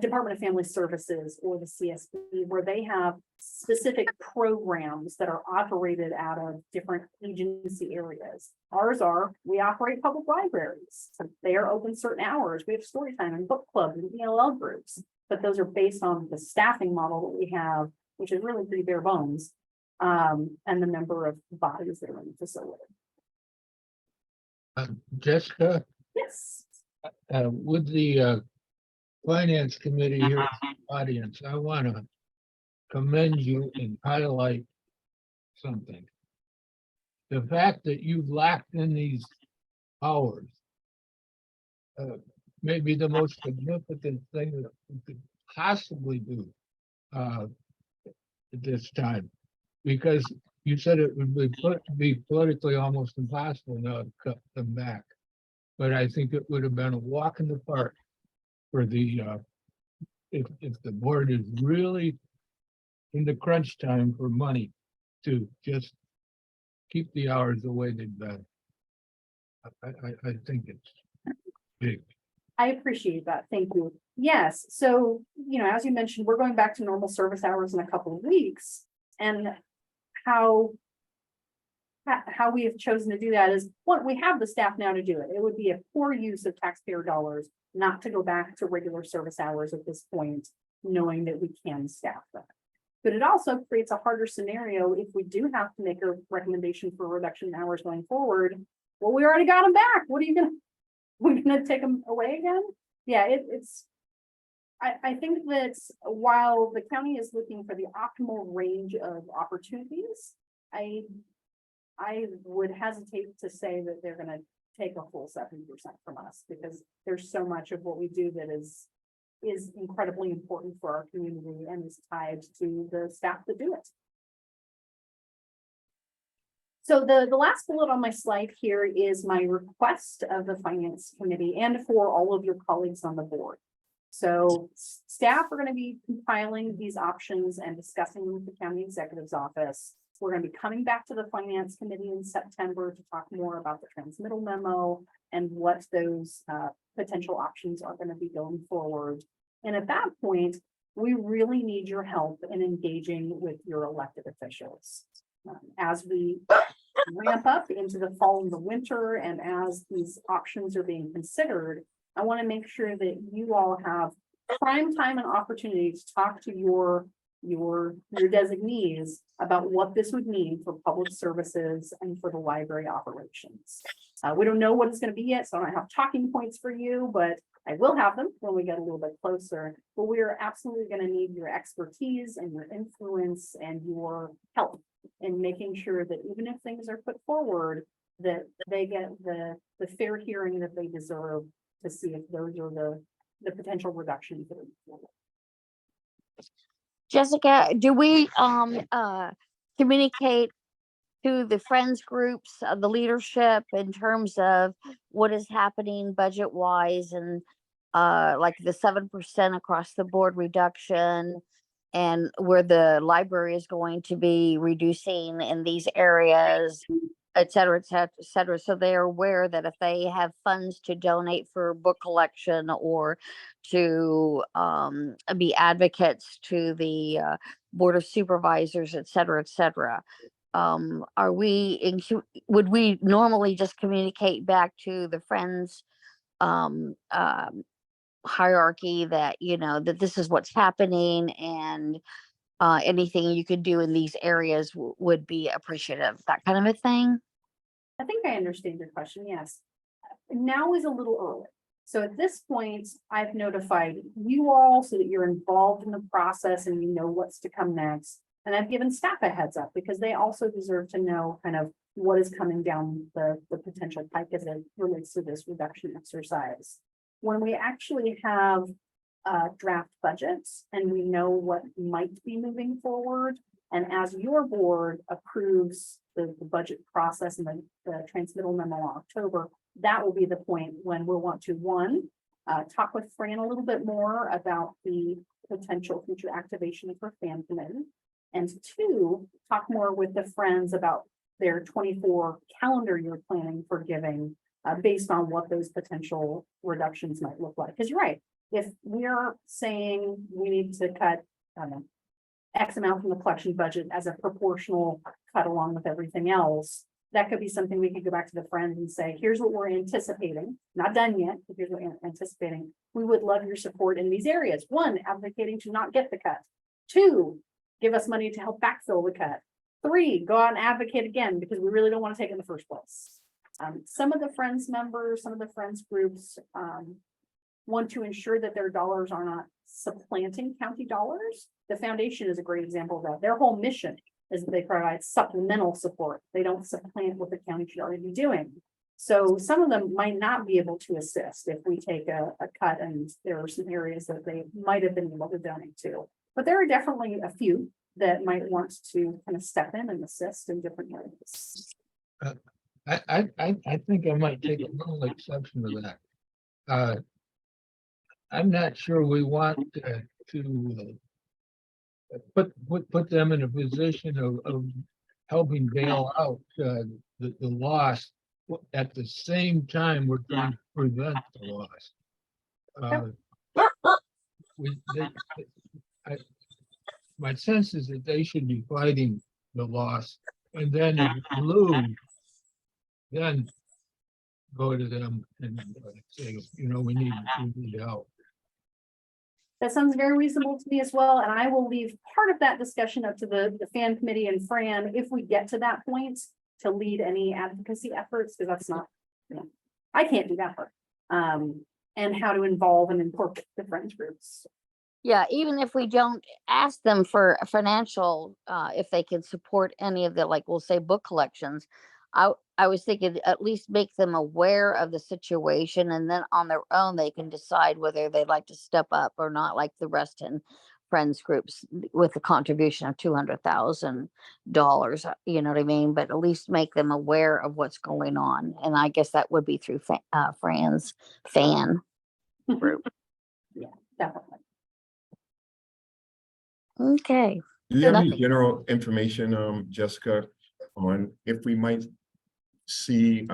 Department of Family Services or the CSP, where they have specific programs that are operated out of different agency areas. Ours are, we operate public libraries. So they are open certain hours. We have story time and book clubs and ELL groups, but those are based on the staffing model that we have, which is really pretty bare bones, and the number of bodies that are in the facility. Jessica, Yes. with the Finance Committee here in the audience, I want to commend you and highlight something. The fact that you've locked in these hours may be the most significant thing that we could possibly do at this time, because you said it would be politically almost impossible now to cut them back. But I think it would have been a walk in the park for the, if the board is really in the crunch time for money to just keep the hours the way they've been. I think it's big. I appreciate that. Thank you. Yes, so, as you mentioned, we're going back to normal service hours in a couple of weeks. And how we have chosen to do that is, one, we have the staff now to do it. It would be a poor use of taxpayer dollars not to go back to regular service hours at this point, knowing that we can staff that. But it also creates a harder scenario if we do have to make a recommendation for reduction in hours going forward. Well, we already got them back. What are you gonna, we're gonna take them away again? Yeah, I think that while the county is looking for the optimal range of opportunities, I would hesitate to say that they're gonna take a full 70% from us, because there's so much of what we do that is incredibly important for our community and is tied to the staff that do it. So the last bullet on my slide here is my request of the Finance Committee and for all of your colleagues on the board. So staff are going to be compiling these options and discussing them with the county executive's office. We're going to be coming back to the Finance Committee in September to talk more about the transmittal memo and what those potential options are going to be going forward. And at that point, we really need your help in engaging with your elected officials. As we ramp up into the fall and the winter, and as these options are being considered, I want to make sure that you all have prime time and opportunity to talk to your designees about what this would mean for public services and for the library operations. We don't know what it's going to be yet, so I don't have talking points for you, but I will have them when we get a little bit closer. But we are absolutely going to need your expertise and your influence and your help in making sure that even if things are put forward, that they get the fair hearing that they deserve to see if those are the potential reductions that are. Jessica, do we communicate to the friends groups, the leadership in terms of what is happening budget wise and like the 7% across the board reduction and where the library is going to be reducing in these areas, et cetera, et cetera, et cetera. So they are aware that if they have funds to donate for book collection or to be advocates to the board of supervisors, et cetera, are we would we normally just communicate back to the friends hierarchy that that this is what's happening, and anything you could do in these areas would be appreciative, that kind of a thing? I think I understand your question. Yes. Now is a little early. So at this point, I've notified you all so that you're involved in the process and you know what's to come next. And I've given staff a heads up because they also deserve to know kind of what is coming down the potential pike as it relates to this reduction exercise. When we actually have draft budgets and we know what might be moving forward, and as your board approves the budget process and the transmittal memo in October, that will be the point when we'll want to, one, talk with Fran a little bit more about the potential future activation of her fan committee. And two, talk more with the friends about their 24 calendar year planning for giving based on what those potential reductions might look like. Because you're right, if we're saying we need to cut, I don't know, X amount from the collection budget as a proportional cut along with everything else, that could be something we could go back to the friends and say, here's what we're anticipating, not done yet, but here's what we're anticipating. We would love your support in these areas. One, advocating to not get the cut. Two, give us money to help backfill the cut. Three, go out and advocate again because we really don't want to take it in the first place. Some of the friends members, some of the friends groups want to ensure that their dollars are not supplanting county dollars. The foundation is a great example of that. Their whole mission is that they provide supplemental support. They don't supplant what the county should already be doing. So some of them might not be able to assist if we take a cut, and there are some areas that they might have been able to donate to. But there are definitely a few that might want to kind of step in and assist in different areas. I think I might take a little exception to that. I'm not sure we want to put them in a position of helping bail out the loss at the same time we're trying to prevent the loss. I, my sense is that they should be fighting the loss, and then if we lose, then go to them and say, we need help. That sounds very reasonable to me as well, and I will leave part of that discussion up to the fan committee and Fran, if we get to that point, to lead any advocacy efforts, because that's not, I can't do that part. And how to involve and incorporate the friends groups. Yeah, even if we don't ask them for a financial, if they can support any of the, like, we'll say book collections. I was thinking at least make them aware of the situation, and then on their own, they can decide whether they'd like to step up or not, like the Reston Friends groups with a contribution of $200,000, you know what I mean? But at least make them aware of what's going on. And I guess that would be through Fran's fan group. Yeah, definitely. Okay. Do you have any Nothing. general information, Jessica, on if we might see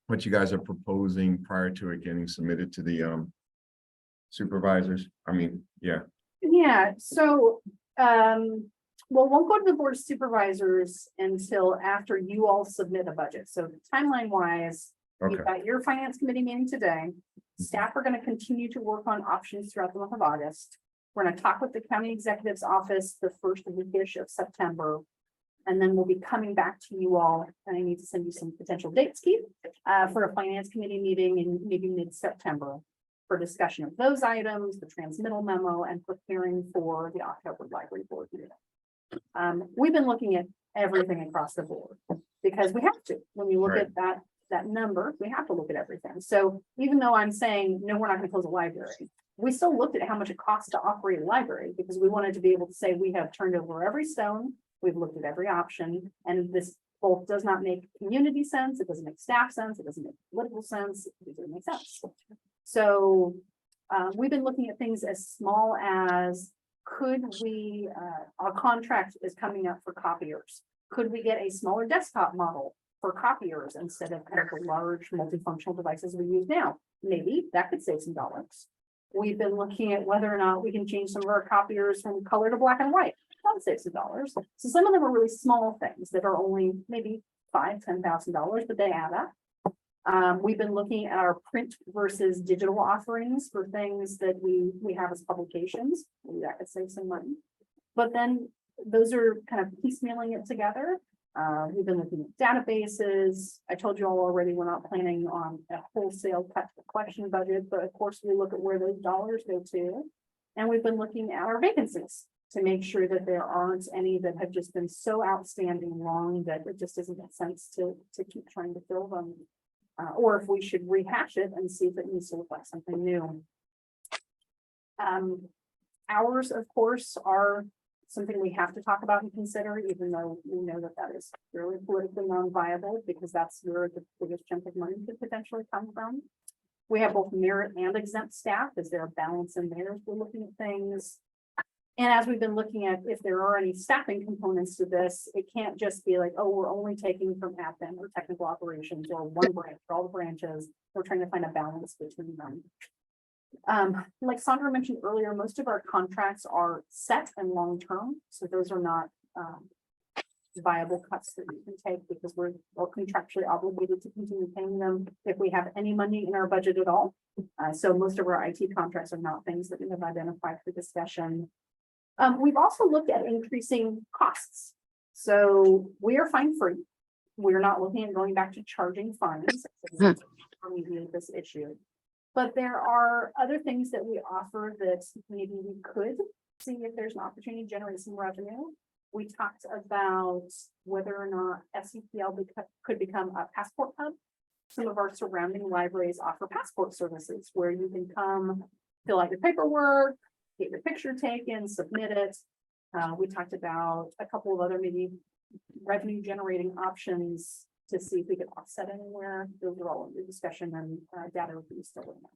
what you guys are proposing prior to it getting submitted to the supervisors? I mean, yeah. Yeah, so, well, won't go to the board of supervisors until after you all submit a budget. So timeline wise, Okay, you've got your finance committee meeting today. Staff are gonna continue to work on options throughout the month of August. We're gonna talk with the county executive's office the first weekish of September. And then we'll be coming back to you all, and I need to send you some potential dates, Keith, for a finance committee meeting in maybe mid-September for discussion of those items, the transmittal memo, and preparing for the October library board meeting. We've been looking at everything across the board because we have to. When you look Right. at that number, we have to look at everything. So even though I'm saying, no, we're not gonna close a library, we still looked at how much it costs to operate a library because we wanted to be able to say we have turned over every stone. We've looked at every option, and this both does not make community sense, it doesn't make staff sense, it doesn't make political sense, it doesn't make sense. So we've been looking at things as small as, could we, our contract is coming up for copiers. Could we get a smaller desktop model for copiers instead of kind of the large multifunctional devices we use now? Maybe that could save some dollars. We've been looking at whether or not we can change some of our copiers from color to black and white. That would save some dollars. So some of them are really small things that are only maybe $5,000-$10,000, but they add up. We've been looking at our print versus digital offerings for things that we have as publications. Maybe that could save some money. But then those are kind of piecemealing it together. We've been looking at databases. I told you all already, we're not planning on a wholesale cut to the collection budget, but of course we look at where those dollars go to. And we've been looking at our vacancies to make sure that there aren't any that have just been so outstanding long that it just doesn't make sense to keep trying to fill them. Or if we should rehash it and see if it needs to look like something new. Hours, of course, are something we have to talk about and consider, even though we know that that is really politically non-viable, because that's where the biggest chunk of money could potentially come from. We have both merit and exempt staff. Is there a balance in there as we're looking at things? And as we've been looking at, if there are any staffing components to this, it can't just be like, oh, we're only taking from admin or technical operations or one branch or all the branches. We're trying to find a balance between them. Like Sandra mentioned earlier, most of our contracts are set and long-term, so those are not viable cuts that we can take because we're contractually obligated to continue paying them if we have any money in our budget at all. So most of our IT contracts are not things that we have identified for discussion. We've also looked at increasing costs. So we are fine free. We're not looking at going back to charging fines to remediate this issue. But there are other things that we offer that maybe we could see if there's an opportunity to generate some revenue. We talked about whether or not SCPL could become a passport hub. Some of our surrounding libraries offer passport services where you can come fill out your paperwork, get your picture taken, submit it. We talked about a couple of other maybe revenue generating options to see if we could offset anywhere. Those are all under discussion and data review still in there.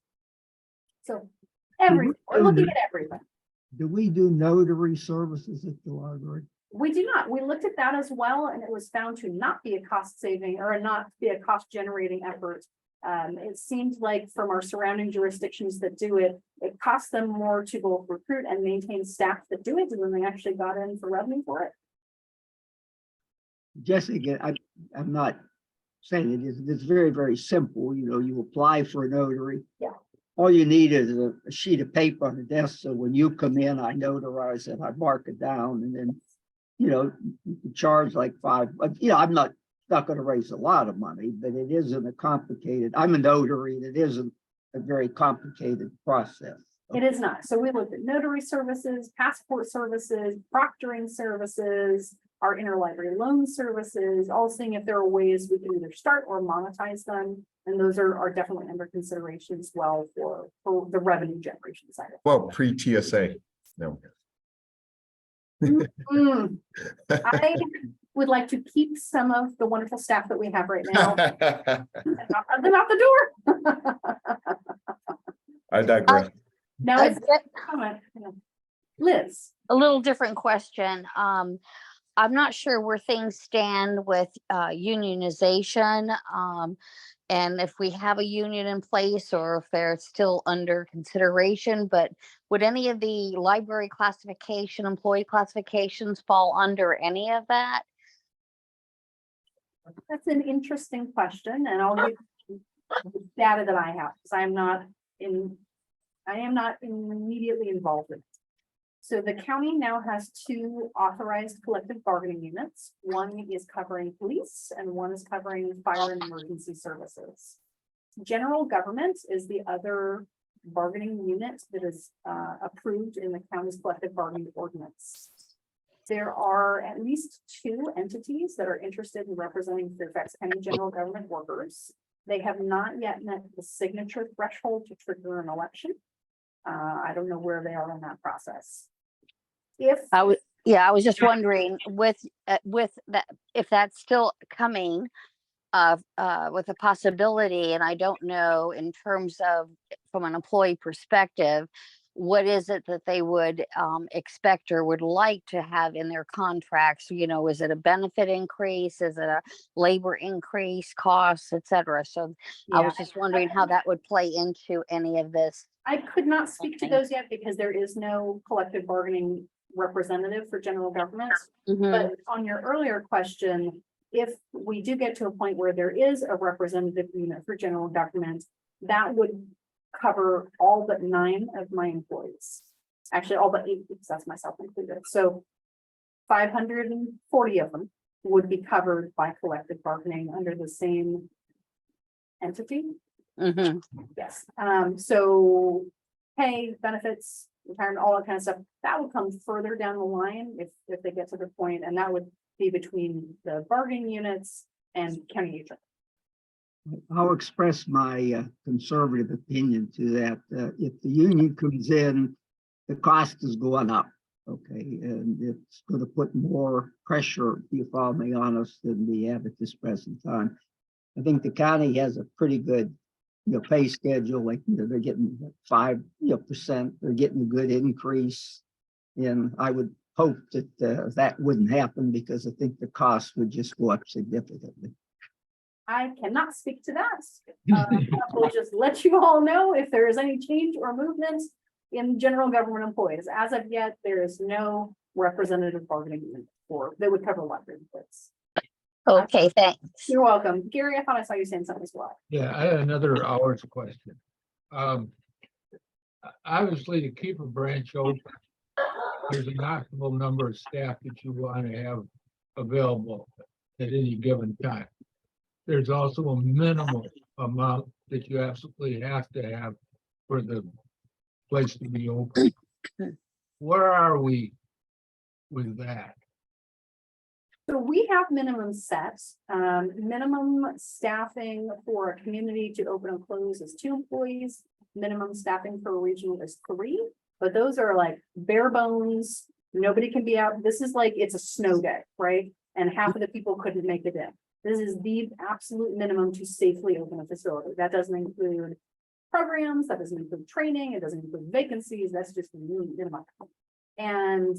So we're looking at everything. Do we do notary services at the library? We do not. We looked at that as well, and it was found to not be a cost saving or not be a cost generating effort It seemed like from our surrounding jurisdictions that do it, it costs them more to both recruit and maintain staff that do it than they actually got in for revenue for it. Jessica, I'm not saying it is, it's very, very simple. You know, you apply for a notary. Yeah. All you need is a sheet of paper on the desk. So when you come in, I notarize it, I mark it down, and then, you know, you can charge like $5, but you know, I'm not going to raise a lot of money, but it isn't a complicated, I'm a notary, it isn't a very complicated process. It is not. So we looked at notary services, passport services, proctoring services, our interlibrary loan services, all seeing if there are ways we can either start or monetize them. And those are definitely under consideration as well for the revenue generation side. Well, pre-TSA, no. Mm, I would like to keep some of the wonderful staff that we have right now and not run them out the door. I digress. Now it's comment. Liz. A little different question. I'm not sure where things stand with unionization. And if we have a union in place or if they're still under consideration, but would any of the library classification, employee classifications fall under any of that? That's an interesting question, and I'll give you the data that I have, because I am not immediately involved in it. So the county now has 2 authorized collective bargaining units. One is covering police and one is covering fire and emergency services. General government is the other bargaining unit that is approved in the county's collective bargaining ordinance. There are at least 2 entities that are interested in representing Fairfax County general government workers. They have not yet met the signature threshold to trigger an election. I don't know where they are in that process. I was just wondering with that, if that's still coming with a possibility, and I don't know in terms of from an employee perspective, what is it that they would expect or would like to have in their contracts? You know, is it a benefit increase? Is it a labor increase, costs, et cetera? So I was just wondering how that would play into any of this. I could not speak to those yet because there is no collective bargaining representative for general government. Mhm. But on your earlier question, if we do get to a point where there is a representative unit for general government, that would cover all but 9 of my employees. Actually, all but 8, because that's myself included. So 540 of them would be covered by collective bargaining under the same entity. Mhm. Yes, so pay, benefits, retirement, all that kind of stuff, that would come further down the line if they get to the point, and that would be between the bargaining units and county agent. I'll express my conservative opinion to that. If the union comes in, the cost is going up, okay? And it's going to put more pressure, if you follow me on us, than we have at this present time. I think the county has a pretty good, pay schedule, like, they're getting 5%, they're getting a good increase. And I would hope that that wouldn't happen because I think the cost would just go up significantly. I cannot speak to that. We'll just let you all know if there is any change or movement in general government employees. As of yet, there is no representative bargaining unit that would cover library employees. Okay, thanks. You're welcome. Gary, I thought I saw you saying something as well. Yeah, I had another hours question. Obviously, to keep a branch open, there's an optimal number of staff that you want to have available at any given time. There's also a minimal amount that you absolutely have to have for the place to be open. Where are we with that? So we have minimum sets, minimum staffing for a community to open and close is 2 employees. Minimum staffing for a regional is 3, but those are like bare bones. Nobody can be out. This is like, it's a snow day, right? And half of the people couldn't make it in. This is the absolute minimum to safely open a facility. That doesn't include programs, that doesn't include training, it doesn't include vacancies, that's just the minimum. And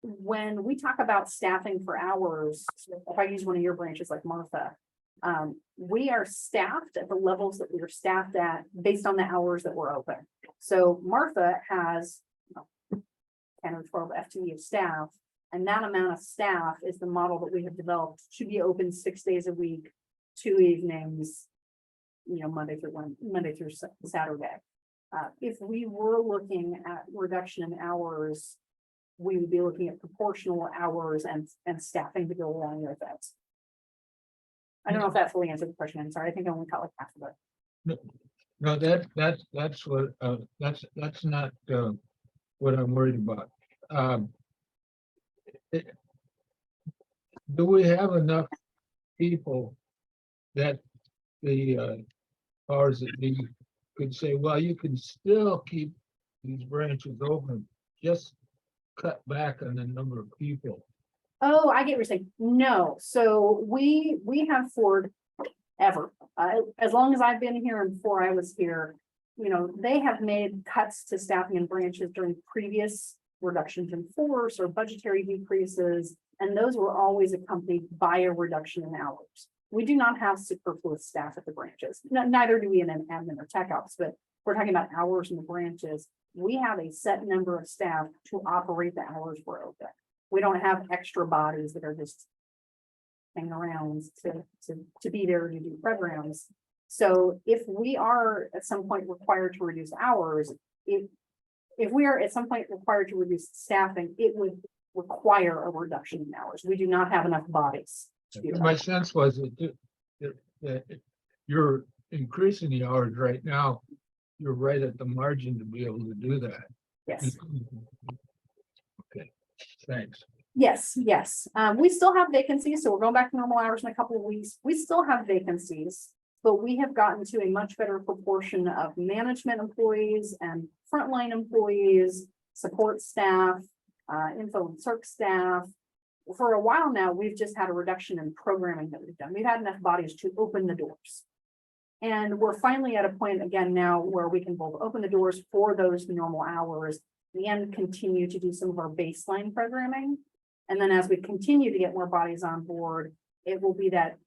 when we talk about staffing for hours, if I use one of your branches like Martha, We are staffed at the levels that we are staffed at based on the hours that we're open. So Martha has 10 or 12 FTE of staff, and that amount of staff is the model that we have developed to be open 6 days a week, 2 evenings, Monday through Saturday. If we were looking at reduction in hours, we would be looking at proportional hours and staffing to go along with it. I don't know if that fully answered the question. I'm sorry. I think I only caught like half of it. No, that's what, that's not, what I'm worried about. Do we have enough people that the, powers that be could say, well, you can still keep these branches open, just cut back on the number of people? Oh, I get what you're saying. No, so we have forever, as long as I've been here and before I was here, they have made cuts to staffing and branches during previous reductions in force or budgetary decreases, and those were always accompanied by a reduction in hours. We do not have superfluous staff at the branches. Neither do we in an admin or tech ops, but we're talking about hours in the branches. We have a set number of staff to operate the hours we're open. We don't have extra bodies that are just hanging around to be there to do programs. So if we are at some point required to reduce hours, if we are at some point required to reduce staffing, it would require a reduction in hours. We do not have enough bodies to do My that. sense was that you're increasing the hours right now. You're right at the margin to be able to do that. Yes. Okay, thanks. Yes. We still have vacancies, so we're going back to normal hours in a couple of weeks. We still have vacancies, but we have gotten to a much better proportion of management employees and frontline employees, support staff, info and circ staff. For a while now, we've just had a reduction in programming that we've done. We've had enough bodies to open the doors. And we're finally at a point again now where we can both open the doors for those normal hours and continue to do some of our baseline programming. And then as we continue to get more bodies on board, it will be that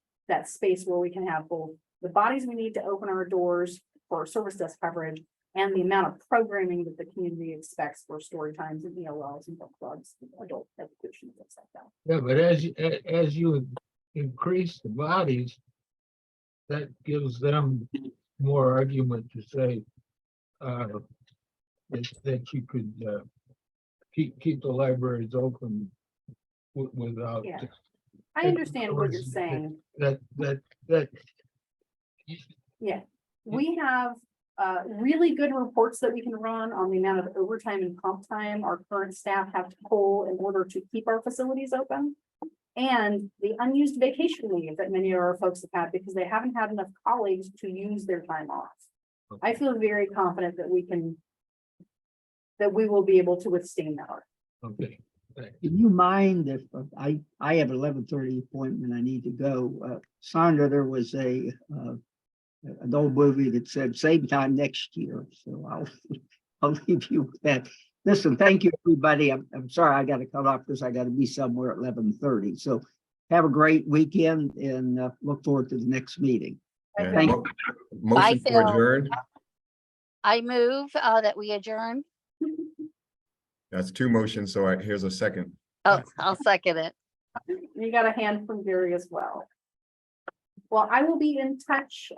space where we can have both the bodies we need to open our doors for our service desk coverage and the amount of programming that the community expects for story times and ELLs and book clubs, adult education, things like that. Yeah, but as you increase the bodies, that gives them more argument to say that you could keep the libraries open without. Yeah. I understand what you're saying. That Yeah, we have really good reports that we can run on the amount of overtime and comp time our current staff have to pull in order to keep our facilities open. And the unused vacation leave that many of our folks have had because they haven't had enough colleagues to use their time off. I feel very confident that we will be able to withstand that. okay. Thanks. Do you mind if I have 11:30 appointment, I need to go. Sandra, there was an old movie that said same time next year, so I'll leave you with that. Listen, thank you, everybody. I'm sorry I got to cut off because I got to be somewhere at 11:30. So have a great weekend and look forward to the next meeting. And Thank motion to Phil. adjourn. I move that we adjourn. That's two motions, so here's a second. Oh, I'll second it. You got a hand from Gary as well. Well, I will be in touch,